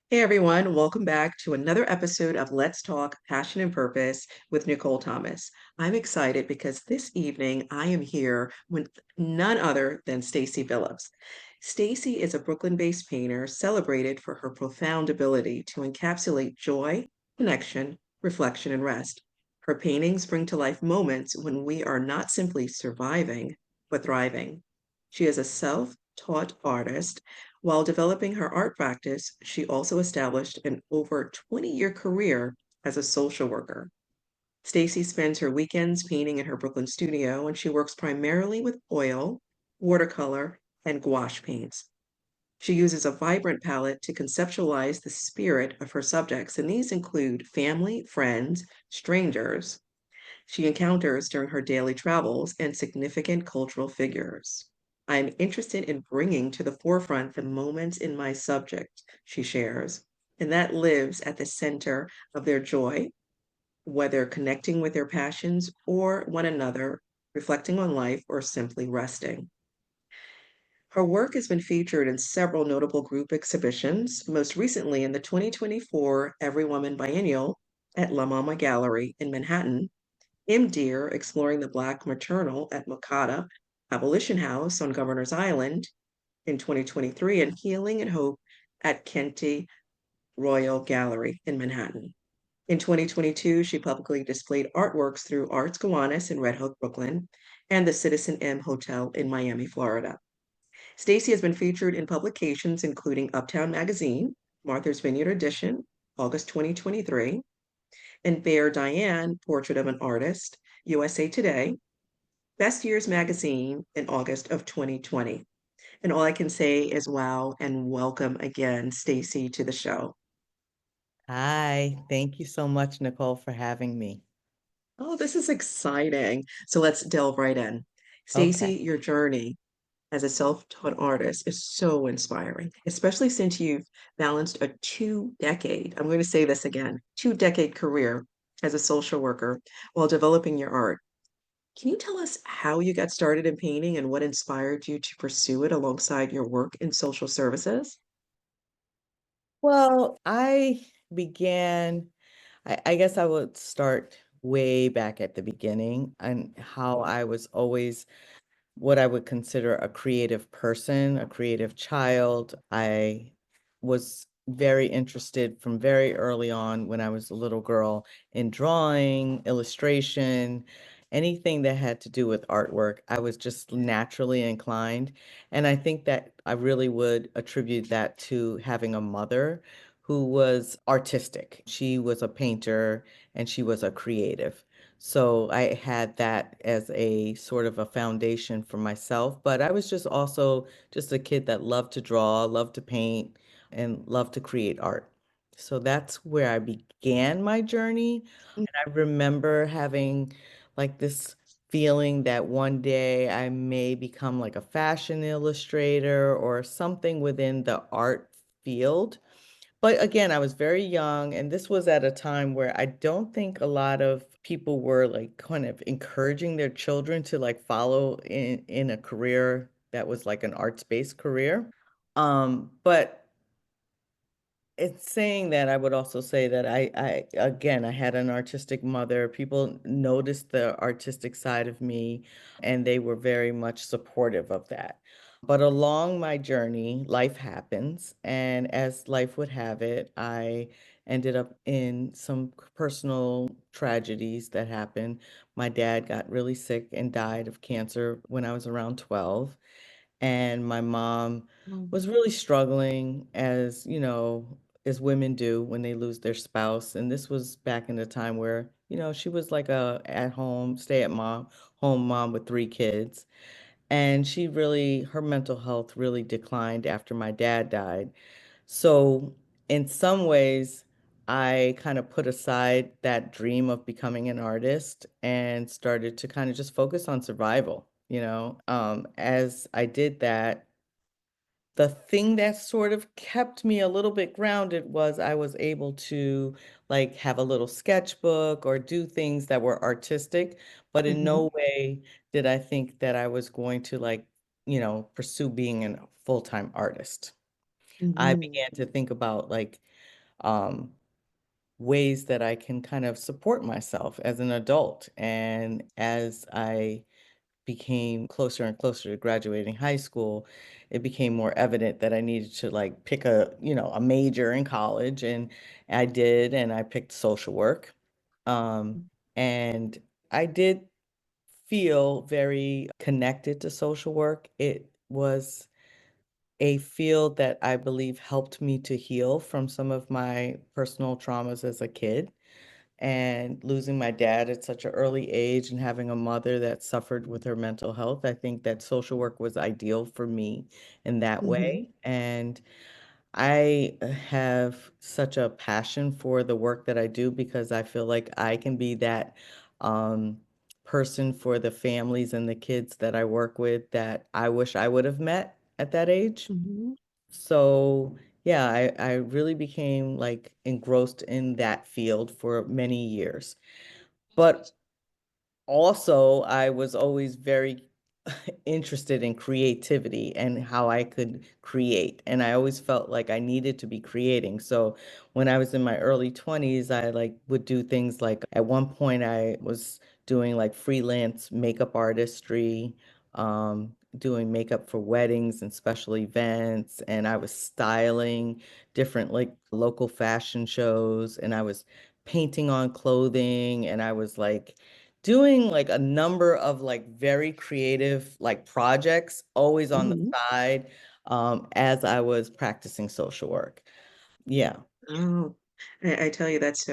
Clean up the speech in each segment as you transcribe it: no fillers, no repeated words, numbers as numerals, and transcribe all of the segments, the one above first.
Hey everyone, welcome back to another episode of Let's Talk Passion and Purpose with Nicole Thomas. I'm excited because this evening I am here with none other than Stacey Billups. Stacey is a Brooklyn-based painter celebrated for her profound ability to encapsulate joy, connection, reflection, and rest. Her paintings bring to life moments when we are not simply surviving, but thriving. She is a self-taught artist. While developing her art practice, she also established an over 20-year career as a social worker. Stacy spends her weekends painting in her Brooklyn studio, and she works primarily with oil, watercolor, and gouache paints. She uses a vibrant palette to conceptualize the spirit of her subjects, and these include family, friends, strangers she encounters during her daily travels, and significant cultural figures. I am interested in bringing to the forefront the moments in my subject, she shares, and that lives at the center of their joy, whether connecting with their passions or one another, reflecting on life, or simply resting. Her work has been featured in several notable group exhibitions, most recently in the 2024 Every Woman Biennial at La Mama Gallery in Manhattan, Deer exploring the Black maternal at Mokata Abolition House on Governor's Island in 2023, and Healing and Hope at Kenty Royal Gallery in Manhattan. In 2022, she publicly displayed artworks through Arts Gowanus in Red Hook, Brooklyn, and the Citizen M Hotel in Miami, Florida. Stacy has been featured in publications including Uptown Magazine, Martha's Vineyard Edition, August 2023, and Bear Diane, Portrait of an Artist, USA Today, Best Years Magazine in August of 2020. And all I can say is wow and welcome again, Stacy, to the show. Hi, thank you so much, Nicole, for having me. Oh, this is exciting. So let's delve right in. Stacy, Okay. your journey as a self-taught artist is so inspiring, especially since you've balanced a 2 decade, I'm going to say this again, 2 decade career as a social worker while developing your art. Can you tell us how you got started in painting and what inspired you to pursue it alongside your work in social services? Well, I guess I would start way back at the beginning and how I was always what I would consider a creative person, a creative child. I was very interested from very early on when I was a little girl in drawing, illustration, anything that had to do with artwork. I was just naturally inclined. And I think that I really would attribute that to having a mother who was artistic. She was a painter and she was a creative. So I had that as a sort of a foundation for myself, but I was just also just a kid that loved to draw, loved to paint, and loved to create art. So that's where I began my journey. And I remember having like this feeling that one day I may become like a fashion illustrator or something within the art field. But again, I was very young, and this was at a time where I don't think a lot of people were like kind of encouraging their children to like follow in a career that was like an arts-based career. But it's saying that I would also say that I had an artistic mother. People noticed the artistic side of me, and they were very much supportive of that. But along my journey, life happens, and as life would have it, I ended up in some personal tragedies that happened. My dad got really sick and died of cancer when I was around 12, and my mom Mm. was really struggling as, as women do when they lose their spouse. And this was back in the time where, she was like a at home, stay at home mom with three kids. And her mental health really declined after my dad died. So in some ways, I kind of put aside that dream of becoming an artist and started to kind of just focus on survival. As I did that, the thing that sort of kept me a little bit grounded was I was able to like have a little sketchbook or do things that were artistic, but in Mhm. no way did I think that I was going to like, pursue being a full-time artist. I Mhm. began to think about like um, ways that I can kind of support myself as an adult. And as I became closer and closer to graduating high school, it became more evident that I needed to like pick a major in college. And I did, and I picked social work. And I did feel very connected to social work. It was a field that I believe helped me to heal from some of my personal traumas as a kid. And losing my dad at such an early age and having a mother that suffered with her mental health, I think that social work was ideal for me in that Mhm. way. And I have such a passion for the work that I do because I feel like I can be that um, person for the families and the kids that I work with that I wish I would have met at that age. Mhm. So yeah, I really became like engrossed in that field for many years. But also, I was always very interested in creativity and how I could create. And I always felt like I needed to be creating. So when I was in my early 20s, I like would do things like at one point I was doing like freelance makeup artistry, doing makeup for weddings and special events, and I was styling different like local fashion shows, and I was painting on clothing, and I was like doing like a number of like very creative like projects always on the Mhm. side as I was practicing social work. Yeah. Oh, I tell you, that's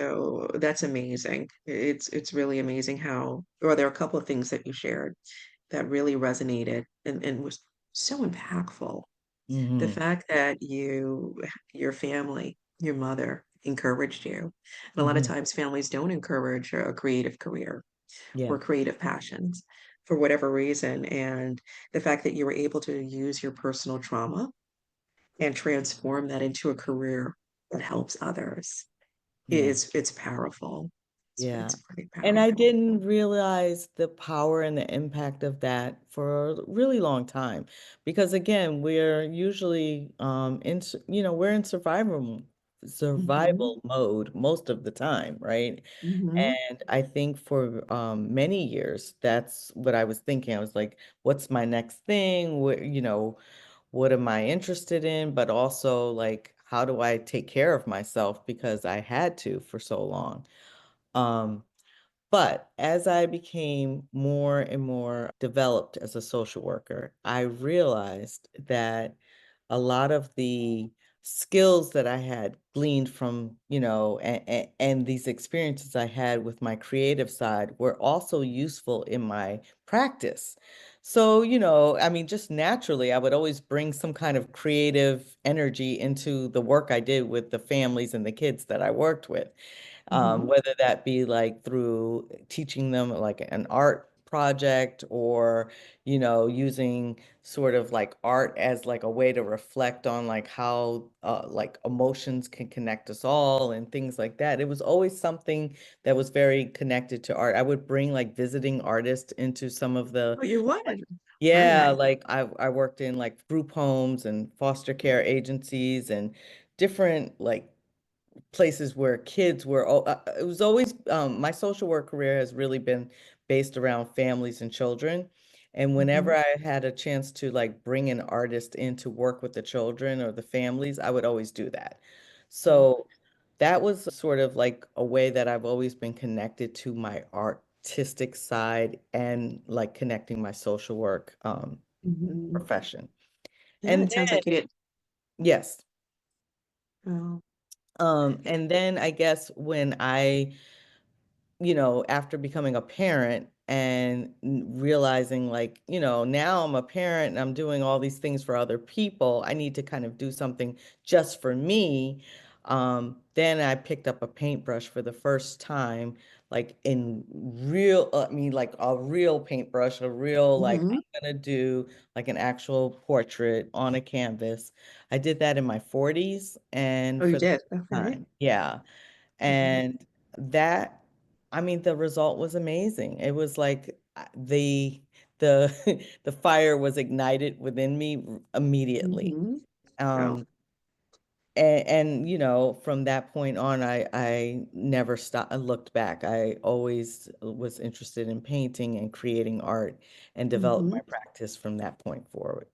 amazing. It's really amazing how, or there are a couple of things that you shared that really resonated and was so impactful. The Hmm. fact that your family, your mother encouraged you. And a lot of Hmm. times families don't encourage a creative career Yeah. or creative passions for whatever reason. And the fact that you were able to use your personal trauma and transform that into a career that helps others Yeah. it's powerful. Yeah. It's pretty And I powerful. didn't realize the power and the impact of that for a really long time. Because again, we're usually we're in Mhm. survival mode most of the time, right? Mhm. And I think for many years, that's what I was thinking. I was like, what's my next thing? What am I interested in? But also like, how do I take care of myself because I had to for so long. Um, but as I became more and more developed as a social worker, I realized that a lot of the skills that I had gleaned from, and these experiences I had with my creative side were also useful in my practice. So, I mean, just naturally, I would always bring some kind of creative energy into the work I did with the families and the kids that I worked with, Mhm. whether that be like through teaching them like an art project or, using sort of like art as like a way to reflect on like how like emotions can connect us all and things like that. It was always something that was very connected to art. I would bring like visiting artists into some of the, Oh, you would? yeah, Right. like I worked in like group homes and foster care agencies and different like places where kids were, it was always, my social work career has really been based around families and children. And whenever Mhm. I had a chance to like bring an artist in to work with the children or the families, I would always do that. So that was sort of like a way that I've always been connected to my artistic side and like connecting my social work Mhm. profession. Yeah, And it sounds then, like you did. yes. Oh. And then I guess when after becoming a parent and realizing like, now I'm a parent and I'm doing all these things for other people, I need to kind of do something just for me. Then I picked up a paintbrush for the first time, like in real, I mean, like a real paintbrush, a real, like, Mhm. I'm gonna do like an actual portrait on a canvas. I did that in my 40s and Oh, you for the did? first Okay. time. Yeah. Mhm. And that, I mean, the result was amazing. It was like the the fire was ignited within me immediately. Mhm. Oh, Um, from that point on, I never stopped I looked back. I always was interested in painting and creating art and developed my Mhm. practice from that point forward.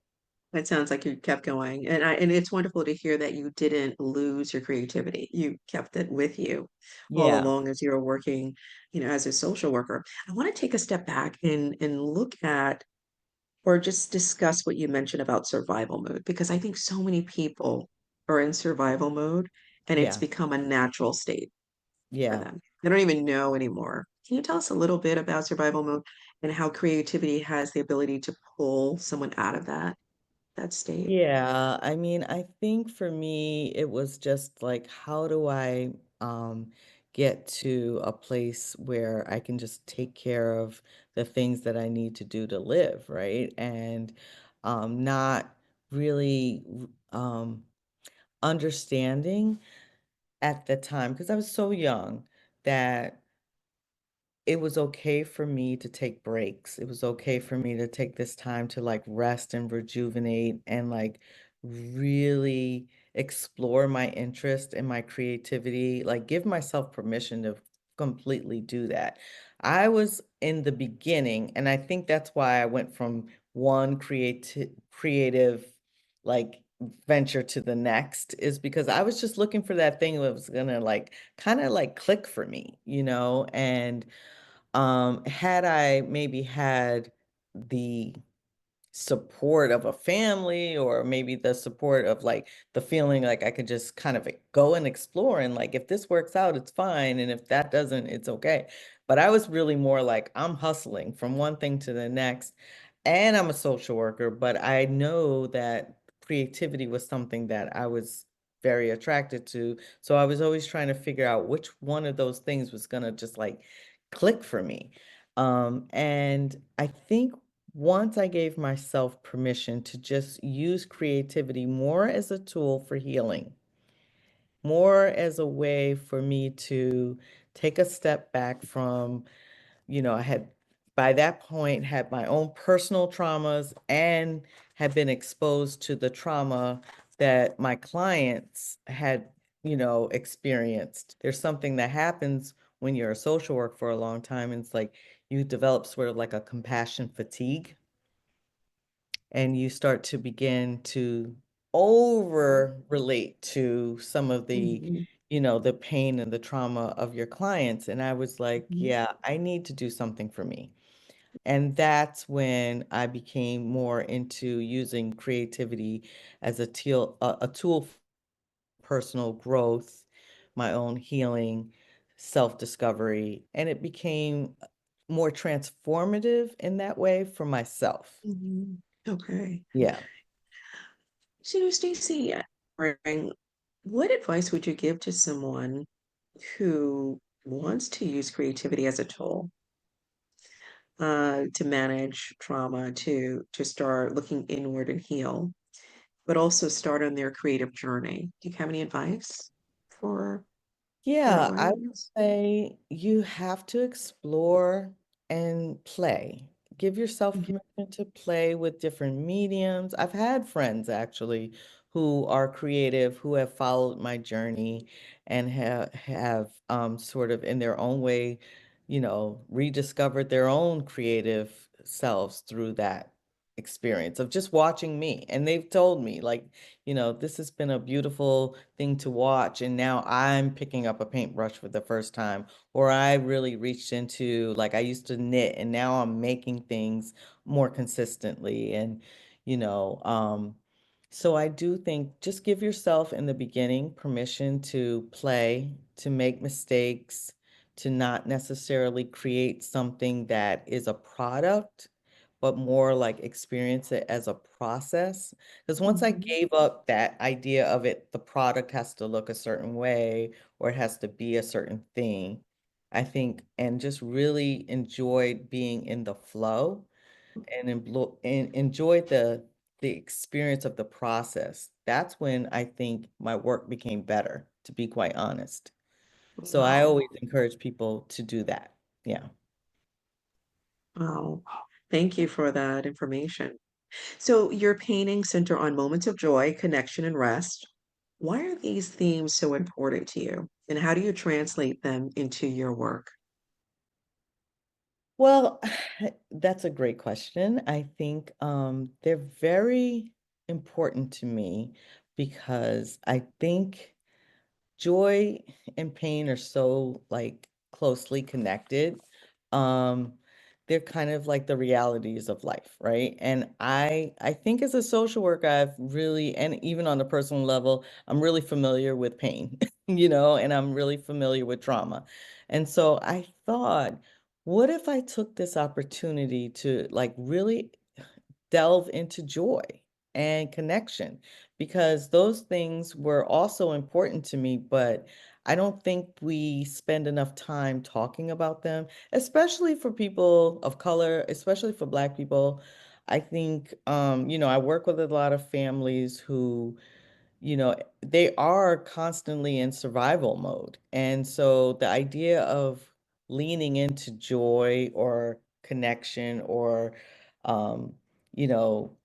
It sounds like you kept going, and it's wonderful to hear that you didn't lose your creativity. You kept it with you all Yeah, along as you were working, as a social worker. I want to take a step back and look at or just discuss what you mentioned about survival mode, because I think so many people are in survival mode and it's yeah, become a natural state for yeah. them. They don't even know anymore. Can you tell us a little bit about survival mode and how creativity has the ability to pull someone out of that state? Yeah, I mean, I think for me, it was just like, how do I get to a place where I can just take care of the things that I need to do to live, right? And not really understanding at the time, because I was so young that it was okay for me to take breaks. It was okay for me to take this time to like rest and rejuvenate and like really explore my interest and my creativity, like give myself permission to completely do that. I was in the beginning, and I think that's why I went from one creative like venture to the next is because I was just looking for that thing that was gonna like kind of like click for me, and had I maybe had the support of a family or maybe the support of like the feeling like I could just kind of go and explore and like if this works out, it's fine. And if that doesn't, it's okay. But I was really more like I'm hustling from one thing to the next. And I'm a social worker, but I know that creativity was something that I was very attracted to. So I was always trying to figure out which one of those things was gonna just like click for me. And I think once I gave myself permission to just use creativity more as a tool for healing, more as a way for me to take a step back from, I had by that point had my own personal traumas and had been exposed to the trauma that my clients had, experienced. There's something that happens when you're a social work for a long time, and it's like you develop sort of like a compassion fatigue and you start to begin to over relate to some of the Mhm, the pain and the trauma of your clients, and I was like, mhm, yeah, I need to do something for me. And that's when I became more into using creativity as a tool for personal growth, my own healing, self-discovery, and it became more transformative in that way for myself. mhm. Okay. Yeah. So, Stacey, wondering, what advice would you give to someone who wants to use creativity as a tool to manage trauma, to start looking inward and heal, but also start on their creative journey? Do you have any advice for that Yeah, I would audience? say you have to explore and play. Give yourself Mhm, permission to play with different mediums. I've had friends actually who are creative, who have followed my journey and have sort of in their own way, rediscovered their own creative selves through that experience of just watching me. And they've told me like, this has been a beautiful thing to watch. And now I'm picking up a paintbrush for the first time, or I really reached into, like, I used to knit and now I'm making things more consistently. And, you know, um, so I do think just give yourself in the beginning permission to play, to make mistakes, to not necessarily create something that is a product, but more like experience it as a process. Because once I mhm. gave up that idea of it, the product has to look a certain way or it has to be a certain thing, I think, and just really enjoyed being in the flow and, and enjoyed the experience of the process. That's when I think my work became better, to be quite honest. So I Wow. always encourage people to do that. Yeah. Wow. Thank you for that information. So your paintings center on moments of joy, connection, and rest. Why are these themes so important to you? And how do you translate them into your work? Well, that's a great question. I think they're very important to me because I think joy and pain are so, like, closely connected. Um, they're kind of like the realities of life, right? And I think as a social worker, I've really and even on a personal level, I'm really familiar with pain, and I'm really familiar with trauma. And so I thought, what if I took this opportunity to, like, really delve into joy and connection because those things were also important to me, but I don't think we spend enough time talking about them, especially for people of color, especially for Black people. I think, I work with a lot of families who, they are constantly in survival mode. And so the idea of leaning into joy or connection or, um, you know,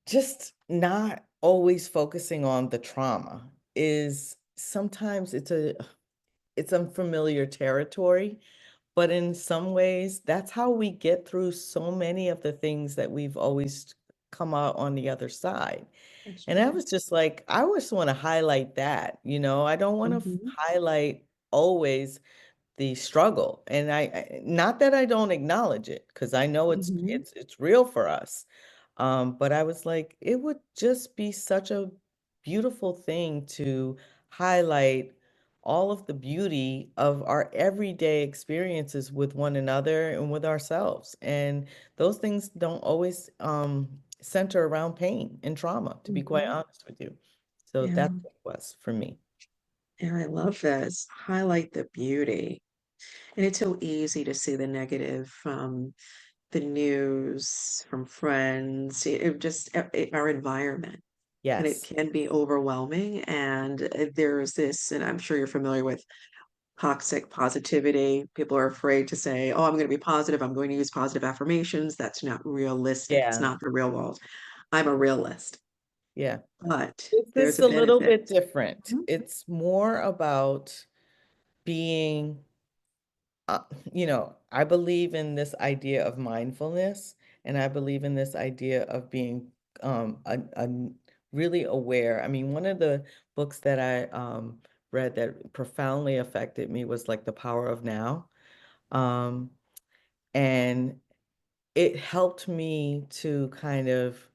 just not always focusing on the trauma is sometimes it's unfamiliar territory, but in some ways that's how we get through so many of the things that we've always come out on the other side. That's And I right. was just like, I just want to highlight that, I don't want to Mhm, highlight always the struggle. And not that I don't acknowledge it, because I know it's mhm, it's it's real for us. But I was like, it would just be such a beautiful thing to highlight all of the beauty of our everyday experiences with one another and with ourselves. And those things don't always center around pain and trauma, to be quite mhm. honest with you. So Yeah, that's what it was for me. and I love this. Highlight the beauty. And it's so easy to see the negative from the news, from friends, it just our environment. And it Yes. can be overwhelming. And there's this, and I'm sure you're familiar with toxic positivity. People are afraid to say, oh, I'm going to be positive. I'm going to use positive affirmations. That's not realistic. It's Yeah. not the real world. I'm a realist, Yeah. but This there's is a a little benefit. bit different. Mhm, It's more about being, uh, I believe in this idea of mindfulness, and I believe in this idea of being really aware. I mean, one of the books that I read that profoundly affected me was like The Power of Now. Um, and it helped me to kind of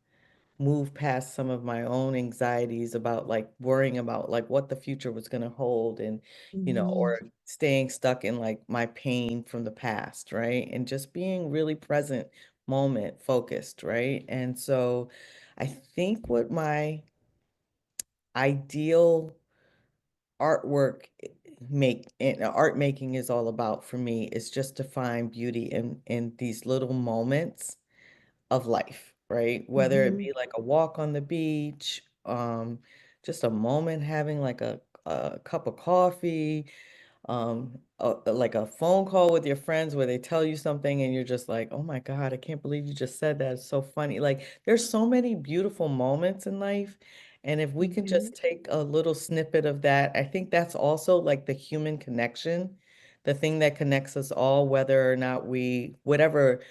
move past some of my own anxieties about like worrying about like what the future was going to hold and mhm, or staying stuck in like my pain from the past, right? And just being really present, moment focused, right? And so I think what my ideal artwork art making is all about for me is just to find beauty in these little moments of life, right? Whether it mhm, be like a walk on the beach, just a moment having like a cup of coffee, like a phone call with your friends where they tell you something and you're just like, "Oh my God, I can't believe you just said that. It's so funny." Like there's so many beautiful moments in life. And if we could mhm, just take a little snippet of that, I think that's also like the human connection, the thing that connects us all, whether or not whatever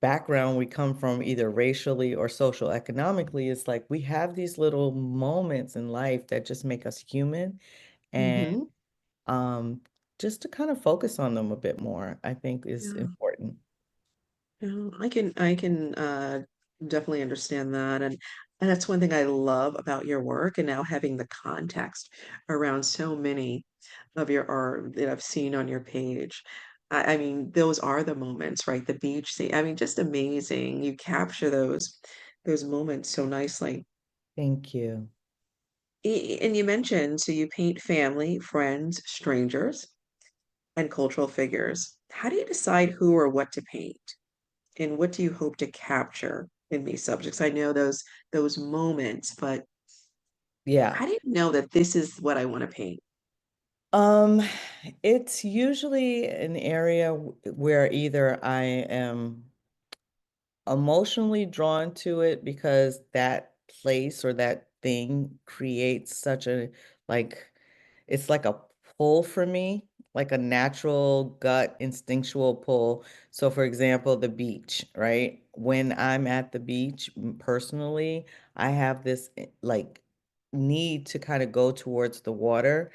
background we come from, either racially or social economically, is like we have these little moments in life that just make us human. And mhm. um, just to kind of focus on them a bit more, I think is Yeah. important. Yeah, I can definitely understand that. And that's one thing I love about your work and now having the context around so many of your art that I've seen on your page. I mean, those are the moments, right? The beach scene. I mean, just amazing. You capture those moments so nicely. Thank you. And you mentioned, so you paint family, friends, strangers, and cultural figures. How do you decide who or what to paint? And what do you hope to capture in these subjects? I know those moments, but Yeah. how do you know that this is what I want to paint? Um, it's usually an area where either I am emotionally drawn to it because that place or that thing creates such a like it's like a pull for me, like a natural gut instinctual pull. So for example, the beach, right? When I'm at the beach, personally, I have this like need to kind of go towards the water.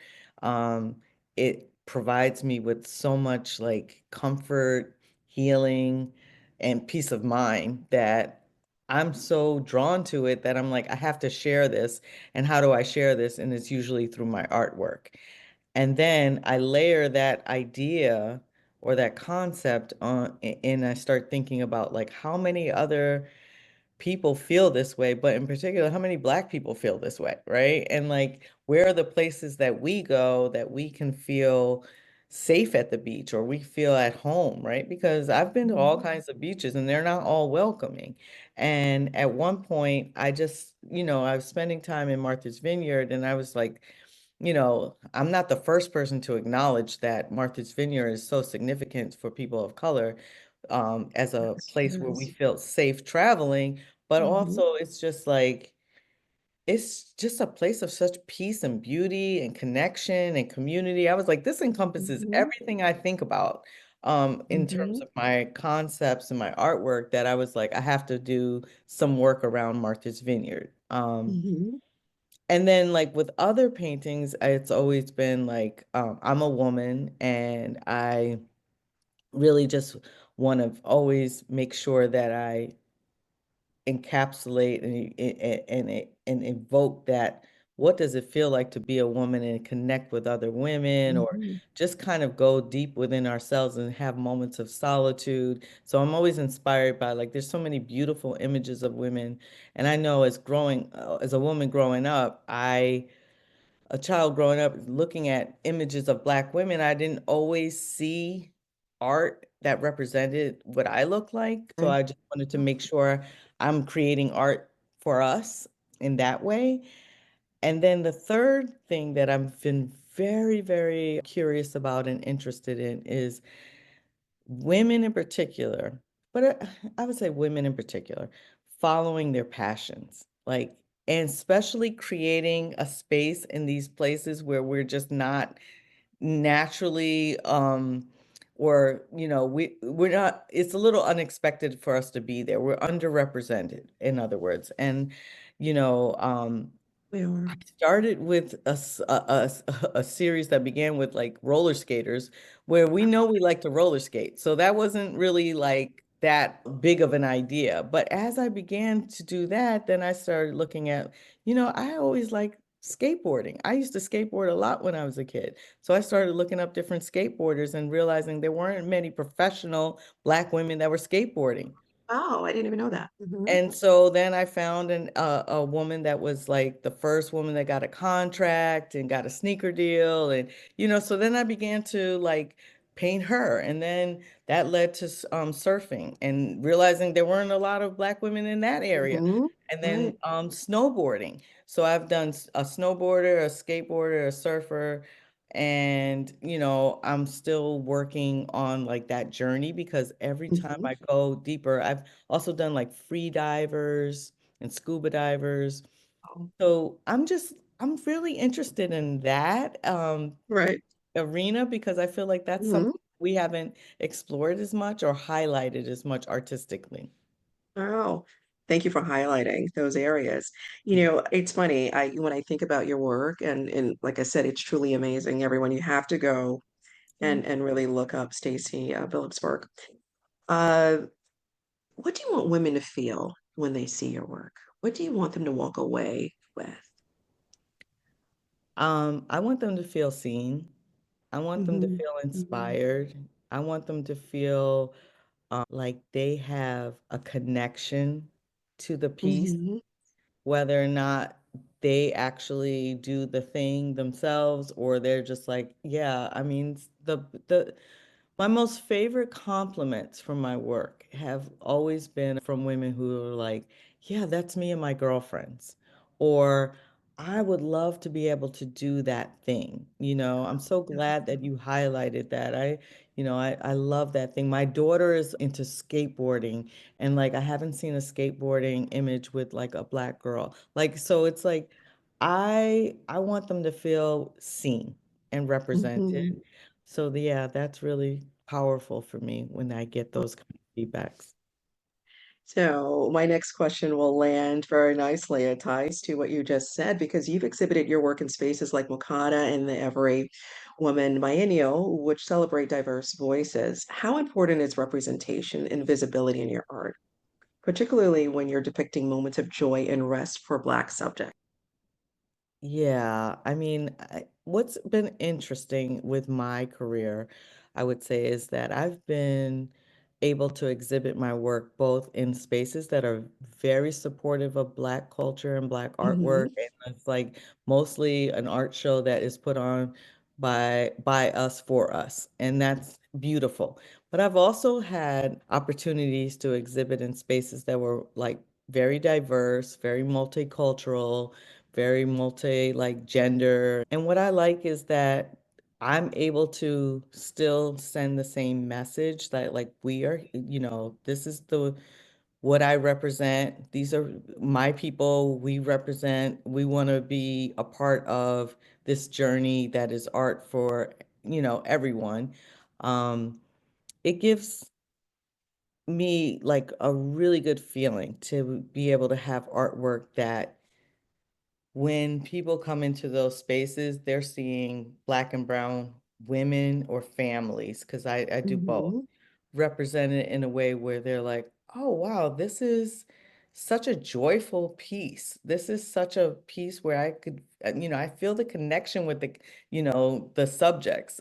It provides me with so much like comfort, healing, and peace of mind that I'm so drawn to it that I'm like, I have to share this. And how do I share this? And it's usually through my artwork. And then I layer that idea or that concept on, and I start thinking about like how many other people feel this way, but in particular, how many Black people feel this way, right? And like, where are the places that we go that we can feel safe at the beach or we feel at home, right? Because I've been to all Mhm. kinds of beaches and they're not all welcoming. And at one point, I just, I was spending time in Martha's Vineyard and I was like, I'm not the first person to acknowledge that Martha's Vineyard is so significant for people of color, as a Yes, place where we yes. feel safe traveling, but Mhm, also it's just like, it's just a place of such peace and beauty and connection and community. I was like, this encompasses mhm, everything I think about, in terms mhm, of my concepts and my artwork that I was like, I have to do some work around Martha's Vineyard. mhm. And then like with other paintings, it's always been like, I'm a woman and I really just want to always make sure that I encapsulate and evoke that what does it feel like to be a woman and connect with other women or Mhm. just kind of go deep within ourselves and have moments of solitude. So I'm always inspired by like there's so many beautiful images of women and I know as a woman growing up, a child growing up looking at images of Black women, I didn't always see art that represented what I look like. So Right. I just wanted to make sure I'm creating art for us in that way. And then the third thing that I've been very, very curious about and interested in is women in particular, but I would say women in particular, following their passions, like, and especially creating a space in these places where we're just not naturally, or, we're not, it's a little unexpected for us to be there. We're underrepresented, in other words. And, you know, um, We are. I started with a series that began with like roller skaters, where we know we like to roller skate. So that wasn't really like that big of an idea. But as I began to do that, then I started looking at, I always like skateboarding. I used to skateboard a lot when I was a kid. So I started looking up different skateboarders and realizing there weren't many professional Black women that were skateboarding. Oh, I didn't even know that. Mhm. And so then I found a woman that was like the first woman that got a contract and got a sneaker deal. And, so then I began to like paint her. And then that led to surfing and realizing there weren't a lot of Black women in that area. Mhm. And then Right. snowboarding. So I've done a snowboarder, a skateboarder, a surfer, and, I'm still working on like that journey because every time Mhm. I go deeper, I've also done like free divers and scuba divers. Oh, So I'm really interested in that right. arena because I feel like that's Mhm. something we haven't explored as much or highlighted as much artistically. Oh, thank you for highlighting those areas. It's funny, when I think about your work and like I said, it's truly amazing. Everyone, you have to go Thank and really look up Stacey Billups' work. Uh, what do you want women to feel when they see your work? What do you want them to walk away with? I want them to feel seen. I want them to Hmm. feel Hmm. inspired. I want them to feel like they have a connection to the piece, Hmm. whether or not they actually do the thing themselves or they're just like, yeah, I mean, the my most favorite compliments from my work have always been from women who are like, yeah, that's me and my girlfriends. Or I would love to be able to do that thing. I'm so glad that you highlighted that. I love that thing. My daughter is into skateboarding, and like I haven't seen a skateboarding image with like a black girl. Like, so it's like I want them to feel seen and represented. Mhm. So yeah, that's really powerful for me when I get those kind of feedbacks. So, my next question will land very nicely. It ties to what you just said because you've exhibited your work in spaces like Mokata and the Every Woman Biennial, which celebrate diverse voices. How important is representation and visibility in your art, particularly when you're depicting moments of joy and rest for Black subjects? Yeah, I mean, what's been interesting with my career, I would say, is that I've been able to exhibit my work both in spaces that are very supportive of Black culture and Black artwork, Hmm. and it's like mostly an art show that is put on by us for us, and that's beautiful. But I've also had opportunities to exhibit in spaces that were like very diverse, very multicultural, very multi like gender. And what I like is that I'm able to still send the same message that like we are, this is the what I represent. These are my people. We represent, we want to be a part of this journey that is art for, everyone. Um, it gives me like a really good feeling to be able to have artwork that when people come into those spaces, they're seeing Black and brown women or families, because I do both, Hmm. represented in a way where they're like, oh, wow, this is such a joyful piece. This is such a piece where I could, I feel the connection with the subjects.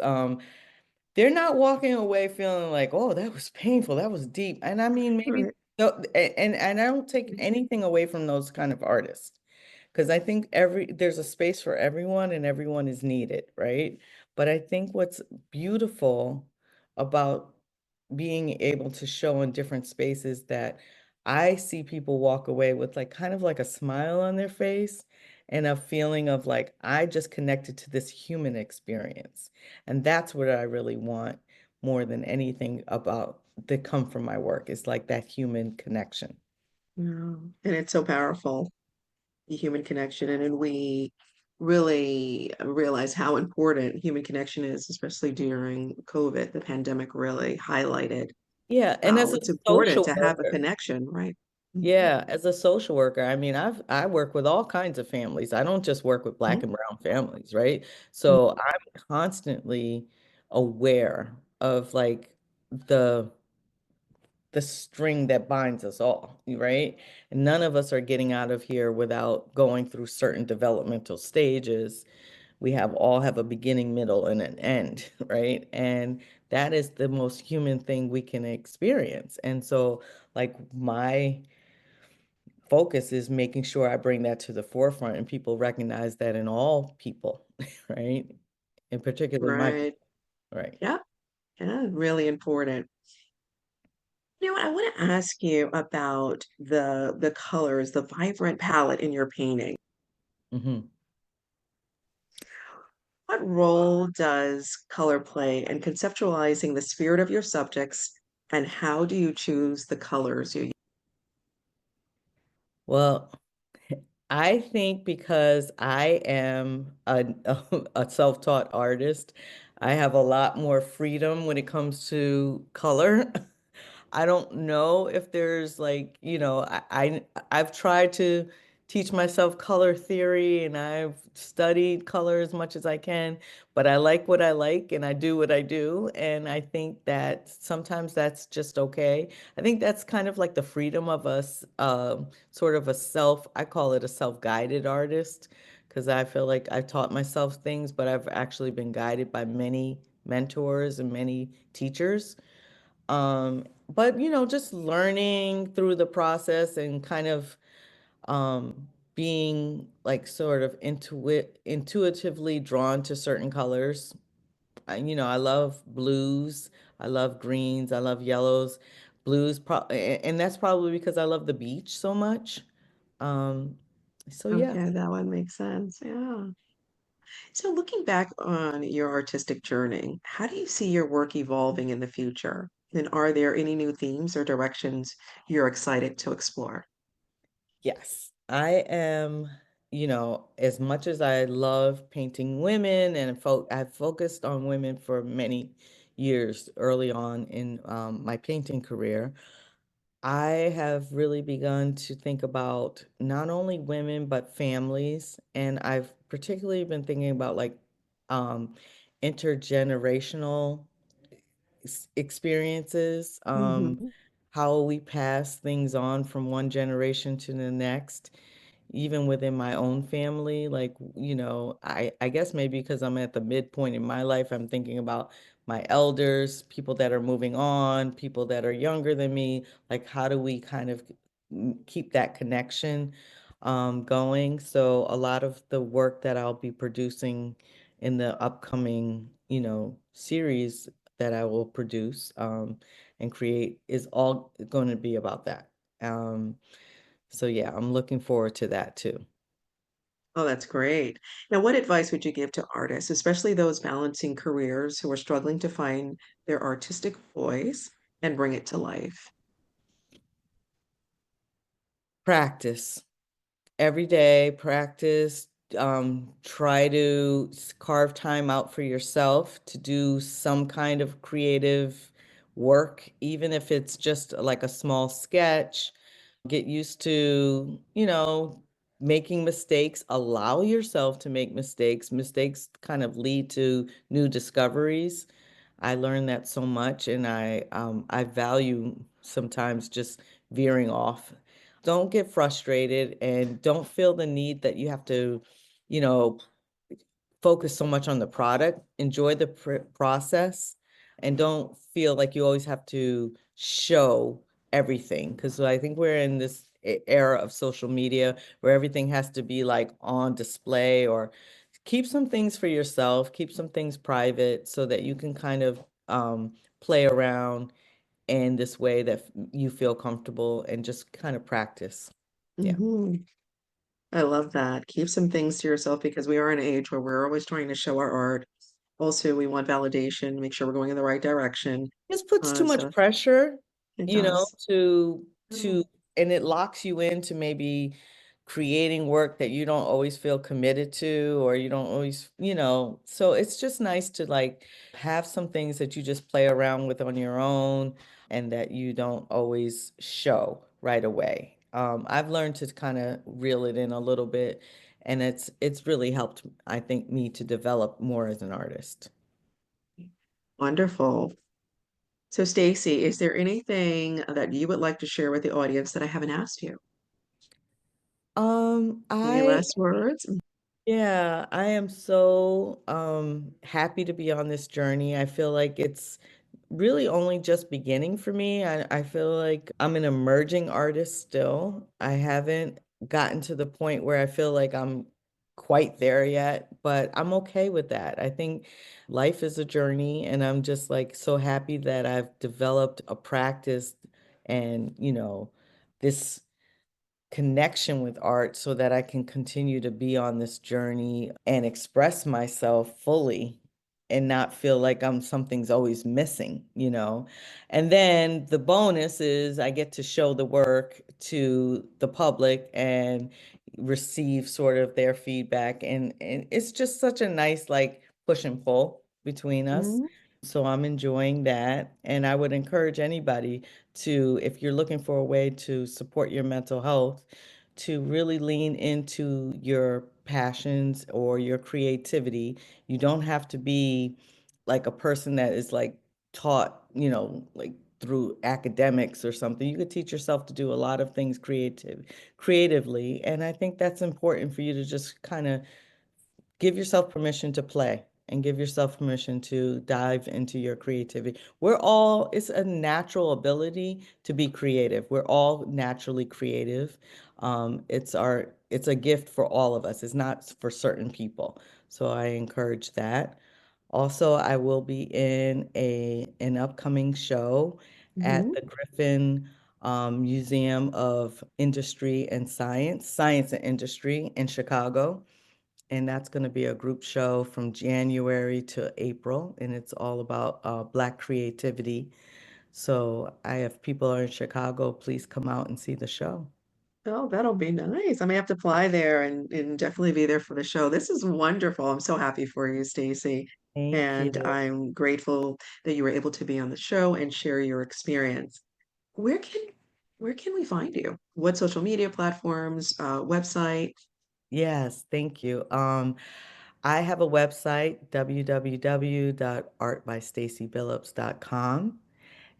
They're not walking away feeling like, oh, that was painful, that was deep. And I mean, maybe, Right. and I don't take anything away from those kind of artists because I think there's a space for everyone and everyone is needed, right? But I think what's beautiful about being able to show in different spaces that I see people walk away with like kind of like a smile on their face and a feeling of like I just connected to this human experience. And that's what I really want more than anything about that come from my work is like that human connection. Yeah. And it's so powerful, the human connection. And then we really realize how important human connection is, especially during COVID. The pandemic really highlighted Yeah, and as how a it's important social to have a worker, connection, right? Mhm. yeah, as a social worker, I mean, I work with all kinds of families. I don't just work with Black and brown families, right? So I'm constantly aware of like the the string that binds us all, right? And none of us are getting out of here without going through certain developmental stages. We have all have a beginning, middle, and an end, right? And that is the most human thing we can experience. And so, like my focus is making sure I bring that to the forefront and people recognize that in all people, right? In particular, my people, Right. right? Yeah. Yeah. Really important. You know what? I want to ask you about the colors, the vibrant palette in your painting. Hmm. What role does color play in conceptualizing the spirit of your subjects, and how do you choose the colors you use? Well, I think because I am a self-taught artist, I have a lot more freedom when it comes to color. I don't know if there's like, I've tried to teach myself color theory and I've studied color as much as I can, but I like what I like and I do what I do. And I think that sometimes that's just okay. I think that's kind of like the freedom of us, sort of I call it a self-guided artist, because I feel like I've taught myself things, but I've actually been guided by many mentors and many teachers. But just learning through the process and kind of being like sort of intuitively drawn to certain colors. I love blues, I love greens, I love yellows, and that's probably because I love the beach so much. Um, So yeah. Okay, that one makes sense. Yeah. So looking back on your artistic journey, how do you see your work evolving in the future? And are there any new themes or directions you're excited to explore? Yes, I am, as much as I love painting women and I've focused on women for many years early on in my painting career. I have really begun to think about not only women, but families. And I've particularly been thinking about like um, intergenerational experiences, Hmm. how we pass things on from one generation to the next, even within my own family. Like, I guess maybe because I'm at the midpoint in my life, I'm thinking about my elders, people that are moving on, people that are younger than me. Like, how do we kind of keep that connection going? So, a lot of the work that I'll be producing in the upcoming, series that I will produce and create is all going to be about that. Um, so yeah, I'm looking forward to that too. Oh, that's great. Now, what advice would you give to artists, especially those balancing careers who are struggling to find their artistic voice and bring it to life? Practice every day, practice. Try to carve time out for yourself to do some kind of creative work, even if it's just like a small sketch. Get used to, making mistakes. Allow yourself to make mistakes. Mistakes kind of lead to new discoveries. I learned that so much, and I value sometimes just veering off. Don't get frustrated and don't feel the need that you have to, you know, focus so much on the product. Enjoy the process and don't feel like you always have to show everything. Because I think we're in this era of social media where everything has to be like on display, or keep some things for yourself, keep some things private so that you can kind of play around in this way that you feel comfortable and just kind of practice. Yeah. Hmm. I love that. Keep some things to yourself because we are in an age where we're always trying to show our art. Also, we want validation, make sure we're going in the right direction. Just puts too much So pressure, it you know, does. to Mm. and it locks you into maybe creating work that you don't always feel committed to, or you don't always, so it's just nice to like have some things that you just play around with on your own and that you don't always show right away. I've learned to kind of reel it in a little bit, and it's really helped, I think, me to develop more as an artist. Wonderful. So, Stacey, is there anything that you would like to share with the audience that I haven't asked you? Any I last words? Yeah, I am so happy to be on this journey. I feel like it's really only just beginning for me. I feel like I'm an emerging artist still. I haven't gotten to the point where I feel like I'm quite there yet, but I'm okay with that. I think life is a journey, and I'm just like so happy that I've developed a practice and, this connection with art so that I can continue to be on this journey and express myself fully and not feel like something's always missing. And then the bonus is I get to show the work to the public and receive sort of their feedback, and it's just such a nice like push and pull between us. Mhm. So I'm enjoying that, and I would encourage anybody to, if you're looking for a way to support your mental health, to really lean into your passions or your creativity. You don't have to be like a person that is like taught, like through academics or something. You could teach yourself to do a lot of things creatively. And I think that's important for you to just kind of give yourself permission to play and give yourself permission to dive into your creativity. It's a natural ability to be creative. We're all naturally creative. It's a gift for all of us. It's not for certain people. So I encourage that. Also, I will be in an upcoming show at Mhm. the Griffin Museum of Industry and Science, Science and Industry in Chicago. And that's going to be a group show from January to April, and it's all about Black creativity. So if people are in Chicago, please come out and see the show. Oh, that'll be nice. I may have to fly there and definitely be there for the show. This is wonderful. I'm so happy for you, Stacey. Thank And you. I'm grateful that you were able to be on the show and share your experience. Where can where can we find you? What social media platforms, website? Yes, thank you. I have a website, www.artbystacybillups.com,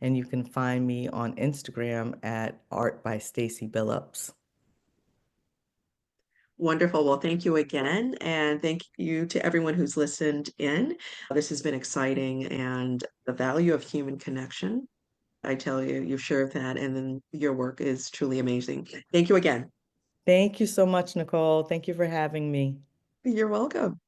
and you can find me on Instagram at Art by Stacey Billups. Wonderful. Well, thank you again. And thank you to everyone who's listened in. This has been exciting and the value of human connection. I tell you, you've shared that, and then your work is truly amazing. Thank you again. Thank you so much, Nicole. Thank you for having me. You're welcome.